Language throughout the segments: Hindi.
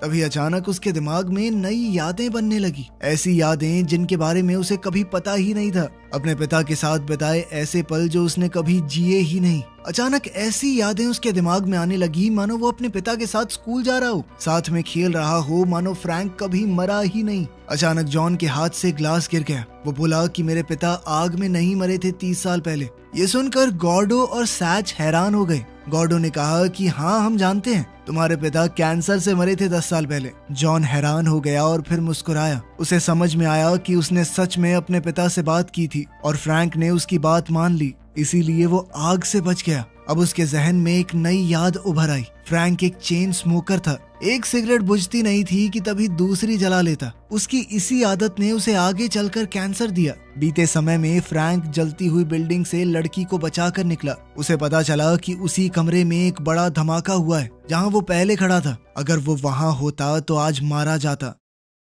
तभी अचानक उसके दिमाग में नई यादें बनने लगी, ऐसी यादें जिनके बारे में उसे कभी पता ही नहीं था। अपने पिता के साथ बिताए ऐसे पल जो उसने कभी जिए ही नहीं। अचानक ऐसी यादें उसके दिमाग में आने लगी मानो वो अपने पिता के साथ स्कूल जा रहा हो, साथ में खेल रहा हो, मानो फ्रैंक कभी मरा ही नहीं। अचानक जॉन के हाथ से ग्लास गिर गया। वो बोला कि मेरे पिता आग में नहीं मरे थे 30 साल पहले। ये सुनकर गॉर्डो और सैच हैरान हो गए। गॉर्डो ने कहा कि हाँ, हम जानते हैं, तुम्हारे पिता कैंसर से मरे थे 10 साल पहले। जॉन हैरान हो गया और फिर मुस्कुराया। उसे समझ में आया कि उसने सच में अपने पिता से बात की थी और फ्रैंक ने उसकी बात मान ली, इसीलिए वो आग से बच गया। अब उसके जहन में एक नई याद उभर आई। फ्रैंक एक चेन स्मोकर था। एक सिगरेट बुझती नहीं थी कि तभी दूसरी जला लेता। उसकी इसी आदत ने उसे आगे चलकर कैंसर दिया। बीते समय में फ्रैंक जलती हुई बिल्डिंग से लड़की को बचाकर निकला। उसे पता चला कि उसी कमरे में एक बड़ा धमाका हुआ है जहां वो पहले खड़ा था। अगर वो वहां होता तो आज मारा जाता।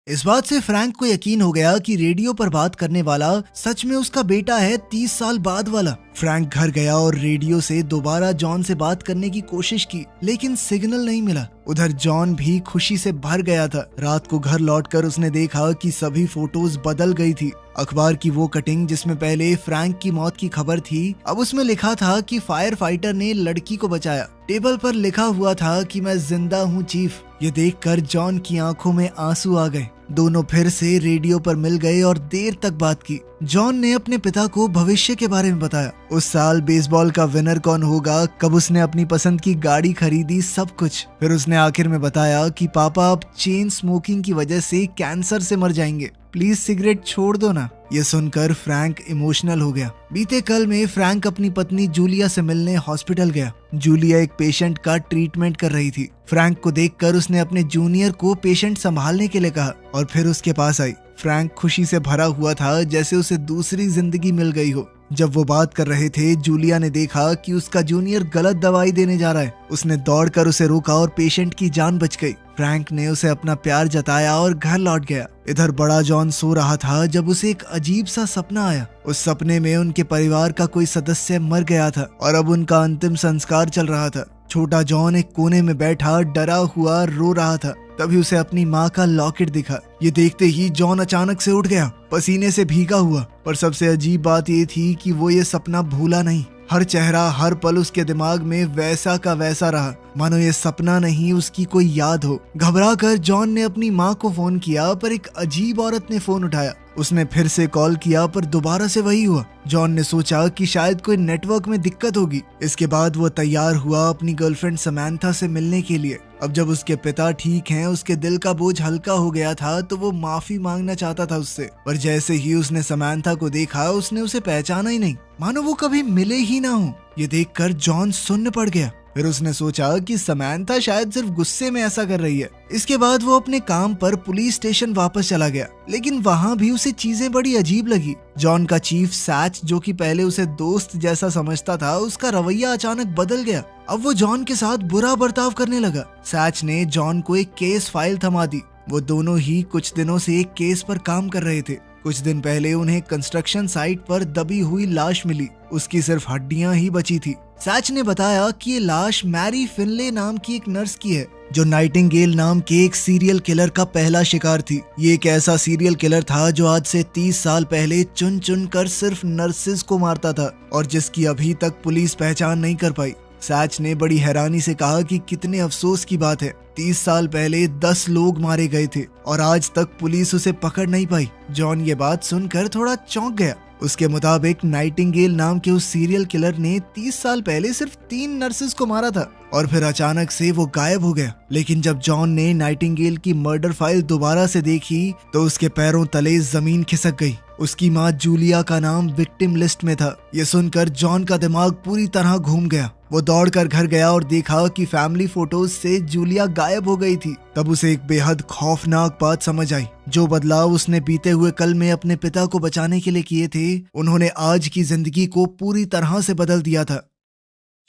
इस बात से फ्रैंक को यकीन हो गया कि रेडियो पर बात करने वाला सच में उसका बेटा है, 30 साल बाद वाला। फ्रैंक घर गया और रेडियो से दोबारा जॉन से बात करने की कोशिश की, लेकिन सिग्नल नहीं मिला। उधर जॉन भी खुशी से भर गया था। रात को घर लौटकर उसने देखा कि सभी फोटोज बदल गई थी। अखबार की वो कटिंग जिसमें पहले फ्रैंक की मौत की खबर थी, अब उसमें लिखा था कि फायर फाइटर ने लड़की को बचाया। टेबल पर लिखा हुआ था कि मैं जिंदा हूँ चीफ। ये देखकर जॉन की आंखों में आंसू आ गए। दोनों फिर से रेडियो पर मिल गए और देर तक बात की। जॉन ने अपने पिता को भविष्य के बारे में बताया। उस साल बेसबॉल का विनर कौन होगा, कब उसने अपनी पसंद की गाड़ी खरीदी, सब कुछ। फिर उसने आखिर में बताया कि पापा अब चेन स्मोकिंग की वजह से कैंसर से मर जाएंगे, प्लीज सिगरेट छोड़ दो ना। ये सुनकर फ्रैंक इमोशनल हो गया। बीते कल में फ्रैंक अपनी पत्नी जूलिया से मिलने हॉस्पिटल गया। जूलिया एक पेशेंट का ट्रीटमेंट कर रही थी। फ्रैंक को देखकर उसने अपने जूनियर को पेशेंट संभालने के लिए कहा और फिर उसके पास आई। फ्रैंक खुशी से भरा हुआ था, जैसे उसे दूसरी जिंदगी मिल गई हो। जब वो बात कर रहे थे, जूलिया ने देखा कि उसका जूनियर गलत दवाई देने जा रहा है। उसने दौड़कर उसे रोका और पेशेंट की जान बच गई। फ्रैंक ने उसे अपना प्यार जताया और घर लौट गया। इधर बड़ा जॉन सो रहा था जब उसे एक अजीब सा सपना आया। उस सपने में उनके परिवार का कोई सदस्य मर गया था और अब उनका अंतिम संस्कार चल रहा था। छोटा जॉन एक कोने में बैठा डरा हुआ रो रहा था। तभी उसे अपनी माँ का लॉकेट दिखा। ये देखते ही जॉन अचानक से उठ गया, पसीने से भीगा हुआ। पर सबसे अजीब बात ये थी कि वो ये सपना भूला नहीं। हर चेहरा, हर पल उसके दिमाग में वैसा का वैसा रहा, मानो ये सपना नहीं उसकी कोई याद हो। घबरा कर जॉन ने अपनी माँ को फोन किया, पर एक अजीब औरत ने फोन उठाया। उसने फिर से कॉल किया, पर दोबारा से वही हुआ। जॉन ने सोचा कि शायद कोई नेटवर्क में दिक्कत होगी। इसके बाद वो तैयार हुआ अपनी गर्लफ्रेंड समैंथा से मिलने के लिए। अब जब उसके पिता ठीक हैं, उसके दिल का बोझ हल्का हो गया था, तो वो माफी मांगना चाहता था उससे। पर जैसे ही उसने समैंथा को देखा, उसने उसे पहचाना ही नहीं, मानो वो कभी मिले ही ना हो। ये देखकर जॉन सुन्न पड़ गया। फिर उसने सोचा कि समैंथा शायद सिर्फ गुस्से में ऐसा कर रही है। इसके बाद वो अपने काम पर पुलिस स्टेशन वापस चला गया, लेकिन वहाँ भी उसे चीजें बड़ी अजीब लगी। जॉन का चीफ सैच, जो कि पहले उसे दोस्त जैसा समझता था, उसका रवैया अचानक बदल गया। अब वो जॉन के साथ बुरा बर्ताव करने लगा। सैच ने जॉन को एक केस फाइल थमा दी। वो दोनों ही कुछ दिनों से एक केस पर काम कर रहे थे। कुछ दिन पहले उन्हें कंस्ट्रक्शन साइट पर दबी हुई लाश मिली। उसकी सिर्फ हड्डियां ही बची थी। सैच ने बताया कि ये लाश मैरी फिनले नाम की एक नर्स की है, जो नाइटिंगेल नाम के एक सीरियल किलर का पहला शिकार थी। ये एक ऐसा सीरियल किलर था जो आज से 30 साल पहले चुन चुन कर सिर्फ नर्सेज को मारता था और जिसकी अभी तक पुलिस पहचान नहीं कर पाई। सैच ने बड़ी हैरानी से कहा कि कितने अफसोस की बात है, 30 साल पहले 10 लोग मारे गए थे और आज तक पुलिस उसे पकड़ नहीं पाई। जॉन ये बात सुनकर थोड़ा चौंक गया। उसके मुताबिक नाइटिंगेल नाम के उस सीरियल किलर ने 30 साल पहले सिर्फ 3 नर्सेज को मारा था और फिर अचानक से वो गायब हो गया। लेकिन जब जॉन ने नाइटिंगेल की मर्डर फाइल दोबारा से देखी तो उसके पैरों तले जमीन खिसक गई। उसकी माँ जूलिया का नाम विक्टिम लिस्ट में था। ये सुनकर जॉन का दिमाग पूरी तरह घूम गया। वो दौड़कर घर गया और देखा कि फैमिली फोटोज से जूलिया गायब हो गई थी। तब उसे एक बेहद खौफनाक बात समझ आई। जो बदलाव उसने बीते हुए कल में अपने पिता को बचाने के लिए किए थे, उन्होंने आज की जिंदगी को पूरी तरह से बदल दिया था।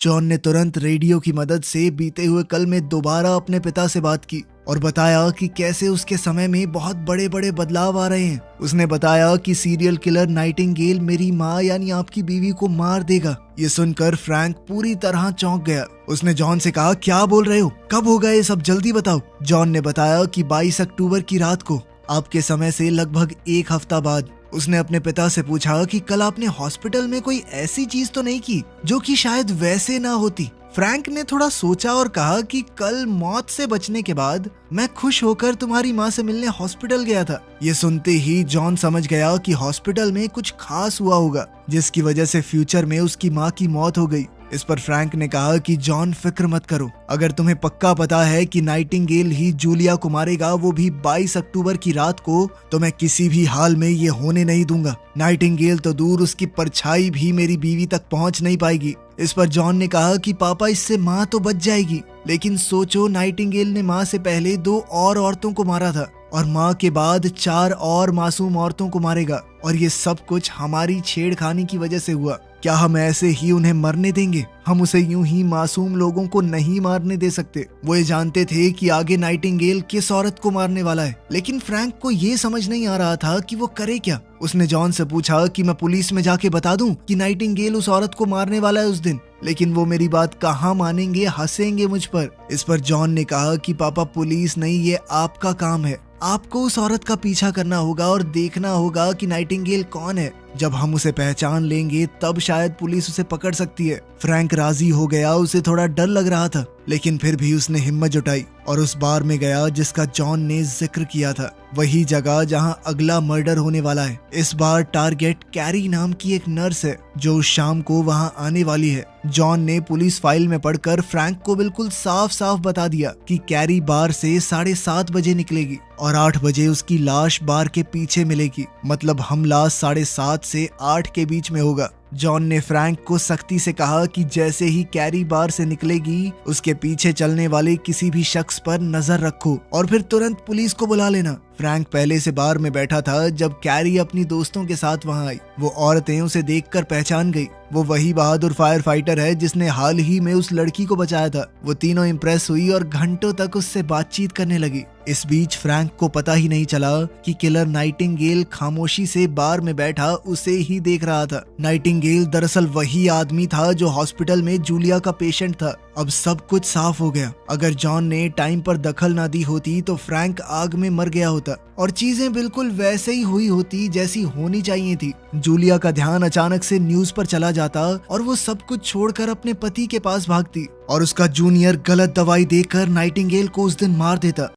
जॉन ने तुरंत रेडियो की मदद से बीते हुए कल में दोबारा अपने पिता से बात की। और बताया कि कैसे उसके समय में बहुत बड़े बड़े बदलाव आ रहे हैं। उसने बताया कि सीरियल किलर नाइटिंगेल मेरी माँ यानी आपकी बीवी को मार देगा। ये सुनकर फ्रैंक पूरी तरह चौंक गया। उसने जॉन से कहा, क्या बोल रहे हो, कब होगा ये सब, जल्दी बताओ। जॉन ने बताया कि 22 अक्टूबर की रात को, आपके समय से लगभग 1 हफ्ता बाद। उसने अपने पिता से पूछा कि कल आपने हॉस्पिटल में कोई ऐसी चीज तो नहीं की जो कि शायद वैसे ना होती। फ्रैंक ने थोड़ा सोचा और कहा कि कल मौत से बचने के बाद मैं खुश होकर तुम्हारी माँ से मिलने हॉस्पिटल गया था। ये सुनते ही जॉन समझ गया कि हॉस्पिटल में कुछ खास हुआ होगा जिसकी वजह से फ्यूचर में उसकी माँ की मौत हो गई। इस पर फ्रैंक ने कहा कि जॉन फिक्र मत करो, अगर तुम्हें पक्का पता है कि नाइटिंगेल ही जूलिया को मारेगा, वो भी 22 अक्टूबर की रात को, तो मैं किसी भी हाल में ये होने नहीं दूंगा। नाइटिंगेल तो दूर, उसकी परछाई भी मेरी बीवी तक पहुंच नहीं पाएगी। इस पर जॉन ने कहा कि पापा, इससे माँ तो बच जाएगी, लेकिन सोचो नाइटिंगेल ने माँ से पहले 2 और औरतों को मारा था और माँ के बाद 4 और मासूम औरतों को मारेगा, और ये सब कुछ हमारी छेड़खानी की वजह से हुआ। क्या हम ऐसे ही उन्हें मरने देंगे? हम उसे यूं ही मासूम लोगों को नहीं मारने दे सकते। वो ये जानते थे कि आगे नाइटिंगेल किस औरत को मारने वाला है, लेकिन फ्रैंक को ये समझ नहीं आ रहा था कि वो करे क्या। उसने जॉन से पूछा कि मैं पुलिस में जाके बता दूं कि नाइटिंगेल उस औरत को मारने वाला है उस दिन, लेकिन वो मेरी बात कहाँ मानेंगे, हंसेंगे मुझ पर। इस पर जॉन ने कहा कि पापा, पुलिस नहीं, ये आपका काम है। आपको उस औरत का पीछा करना होगा और देखना होगा कि नाइटिंगेल कौन है। जब हम उसे पहचान लेंगे तब शायद पुलिस उसे पकड़ सकती है। फ्रैंक राजी हो गया। उसे थोड़ा डर लग रहा था, लेकिन फिर भी उसने हिम्मत जुटाई और उस बार में गया जिसका जॉन ने जिक्र किया था, वही जगह जहां अगला मर्डर होने वाला है। इस बार टारगेट कैरी नाम की एक नर्स है जो उस शाम को वहां आने वाली है। जॉन ने पुलिस फाइल में पढ़कर फ्रैंक को बिल्कुल साफ साफ बता दिया कि कैरी बार से 7:30 बजे निकलेगी और 8 बजे उसकी लाश बार के पीछे मिलेगी। मतलब हमला 7:30 से 8 के बीच में होगा। जॉन ने फ्रैंक को सख्ती से कहा कि जैसे ही कैरी बार से निकलेगी, उसके पीछे चलने वाले किसी भी शख्स पर नजर रखो और फिर तुरंत पुलिस को बुला लेना। फ्रैंक पहले से बार में बैठा था जब कैरी अपनी दोस्तों के साथ वहां आई। वो औरतें उसे देखकर पहचान गई। वो वही बहादुर फायर फाइटर है जिसने हाल ही में उस लड़की को बचाया था। वो तीनों इम्प्रेस हुई और घंटों तक उससे बातचीत करने लगी। इस बीच फ्रैंक को पता ही नहीं चला कि किलर नाइटिंगेल खामोशी से बार में बैठा उसे ही देख रहा था। नाइटिंगेल दरअसल वही आदमी था जो हॉस्पिटल में जूलिया का पेशेंट था। अब सब कुछ साफ हो गया। अगर जॉन ने टाइम पर दखल ना दी होती तो फ्रैंक आग में मर गया होता और चीजें बिल्कुल वैसे ही हुई होती जैसी होनी चाहिए थी। जूलिया का ध्यान अचानक से न्यूज पर चला जाता और वो सब कुछ छोड़कर अपने पति के पास भागती और उसका जूनियर गलत दवाई देकर नाइटिंगेल को उस दिन मार देता।